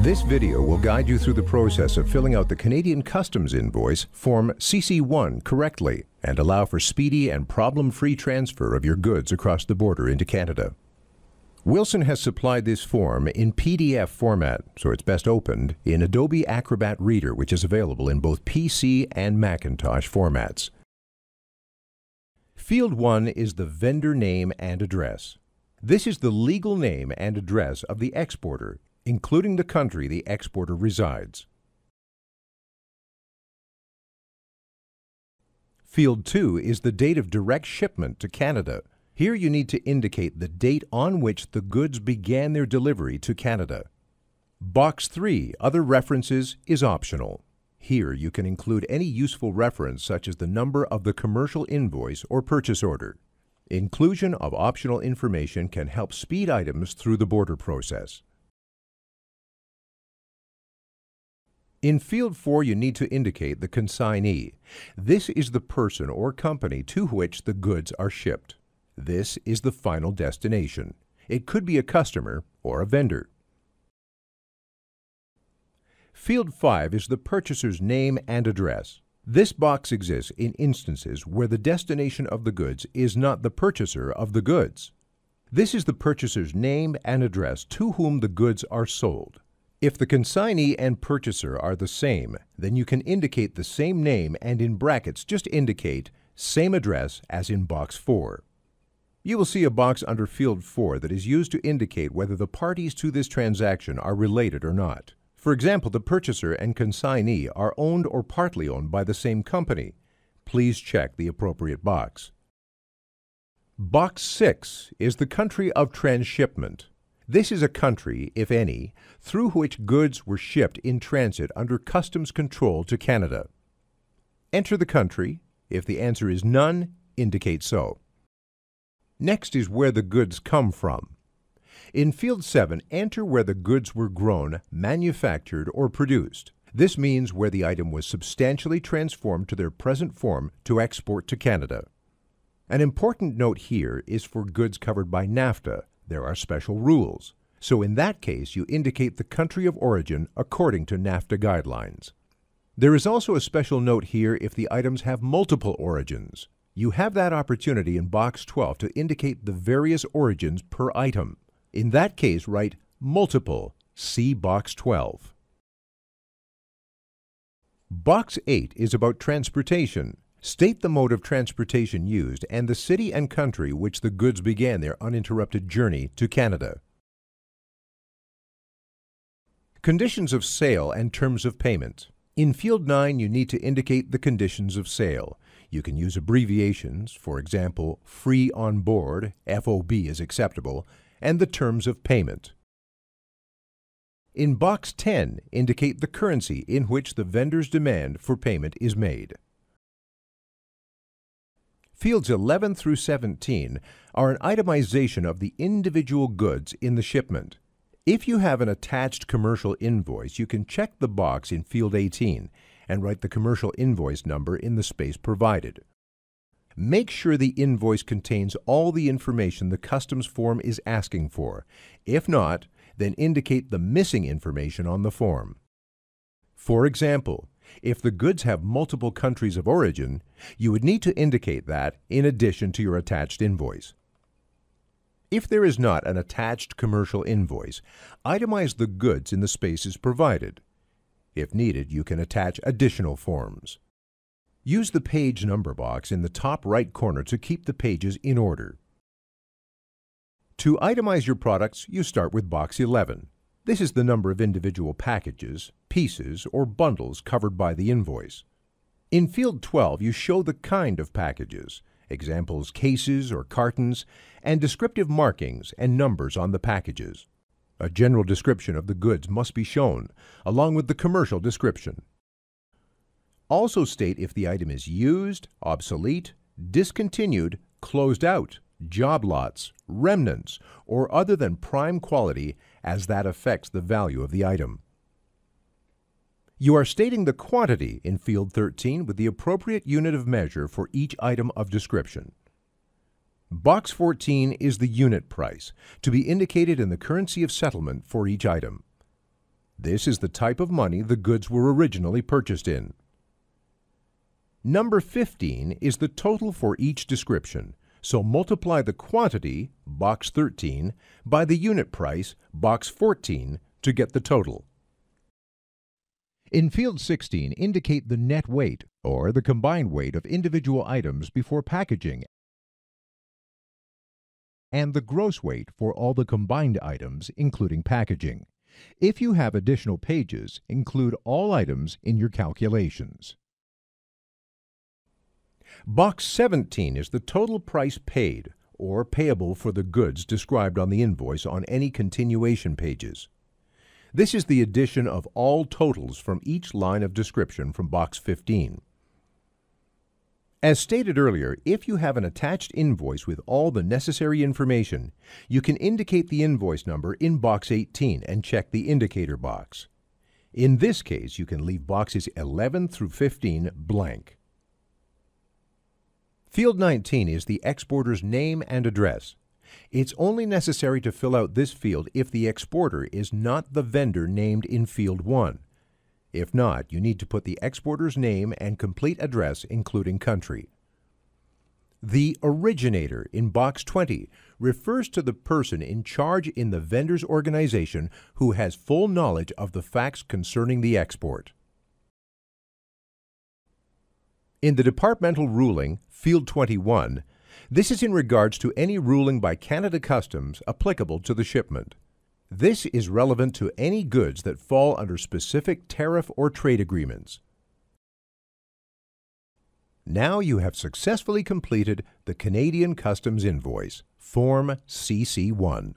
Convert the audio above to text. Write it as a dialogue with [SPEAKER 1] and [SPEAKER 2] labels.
[SPEAKER 1] This video will guide you through the process of filling out the Canadian Customs Invoice Form CC1 correctly and allow for speedy and problem-free transfer of your goods across the border into Canada. Wilson has supplied this form in PDF format, so it's best opened in Adobe Acrobat Reader, which is available in both PC and Macintosh formats. Field 1 is the vendor name and address. This is the legal name and address of the exporter, including the country the exporter resides. Field 2 is the date of direct shipment to Canada. Here you need to indicate the date on which the goods began their delivery to Canada. Box 3, Other References, is optional. Here you can include any useful reference such as the number of the commercial invoice or purchase order. Inclusion of optional information can help speed items through the border process. In Field 4, you need to indicate the consignee. This is the person or company to which the goods are shipped. This is the final destination. It could be a customer or a vendor. Field 5 is the purchaser's name and address. This box exists in instances where the destination of the goods is not the purchaser of the goods. This is the purchaser's name and address to whom the goods are sold. If the consignee and purchaser are the same, then you can indicate the same name and in brackets just indicate same address as in box 4. You will see a box under Field 4 that is used to indicate whether the parties to this transaction are related or not. For example, the purchaser and consignee are owned or partly owned by the same company. Please check the appropriate box. Box 6 is the country of transshipment. This is a country, if any, through which goods were shipped in transit under customs control to Canada. Enter the country. If the answer is none, indicate so. Next is where the goods come from. In Field 7, enter where the goods were grown, manufactured, or produced. This means where the item was substantially transformed to their present form to export to Canada. An important note here is for goods covered by NAFTA. There are special rules. So in that case, you indicate the country of origin according to NAFTA guidelines. There is also a special note here if the items have multiple origins. You have that opportunity in Box 12 to indicate the various origins per item. In that case, write multiple, see Box 12. Box 8 is about transportation. State the mode of transportation used and the city and country which the goods began their uninterrupted journey to Canada. Conditions of sale and terms of payment. In Field 9, you need to indicate the conditions of sale. You can use abbreviations, for example, free on board, FOB is acceptable, and the terms of payment. In Box 10, indicate the currency in which the vendor's demand for payment is made. Fields 11 through 17 are an itemization of the individual goods in the shipment. If you have an attached commercial invoice, you can check the box in Field 18 and write the commercial invoice number in the space provided. Make sure the invoice contains all the information the customs form is asking for. If not, then indicate the missing information on the form. For example, if the goods have multiple countries of origin, you would need to indicate that in addition to your attached invoice. If there is not an attached commercial invoice, itemize the goods in the spaces provided. If needed, you can attach additional forms. Use the page number box in the top right corner to keep the pages in order. To itemize your products, you start with Box 11. This is the number of individual packages, pieces, or bundles covered by the invoice. In Field 12, you show the kind of packages, examples cases or cartons, and descriptive markings and numbers on the packages. A general description of the goods must be shown, along with the commercial description. Also state if the item is used, obsolete, discontinued, closed out, job lots, remnants, or other than prime quality, as that affects the value of the item. You are stating the quantity in Field 13 with the appropriate unit of measure for each item of description. Box 14 is the unit price, to be indicated in the currency of settlement for each item. This is the type of money the goods were originally purchased in. Number 15 is the total for each description, so multiply the quantity, box 13, by the unit price, box 14, to get the total. In field 16, indicate the net weight, or the combined weight of individual items before packaging, and the gross weight for all the combined items, including packaging. If you have additional pages, include all items in your calculations. Box 17 is the total price paid, or payable for the goods described on the invoice on any continuation pages. This is the addition of all totals from each line of description from box 15. As stated earlier, if you have an attached invoice with all the necessary information, you can indicate the invoice number in box 18 and check the indicator box. In this case, you can leave boxes 11 through 15 blank. Field 19 is the exporter's name and address. It's only necessary to fill out this field if the exporter is not the vendor named in Field 1. If not, you need to put the exporter's name and complete address, including country. The originator in box 20 refers to the person in charge in the vendor's organization who has full knowledge of the facts concerning the export. In the departmental ruling, Field 21, this is in regards to any ruling by Canada Customs applicable to the shipment. This is relevant to any goods that fall under specific tariff or trade agreements. Now you have successfully completed the Canadian Customs invoice, Form CC1.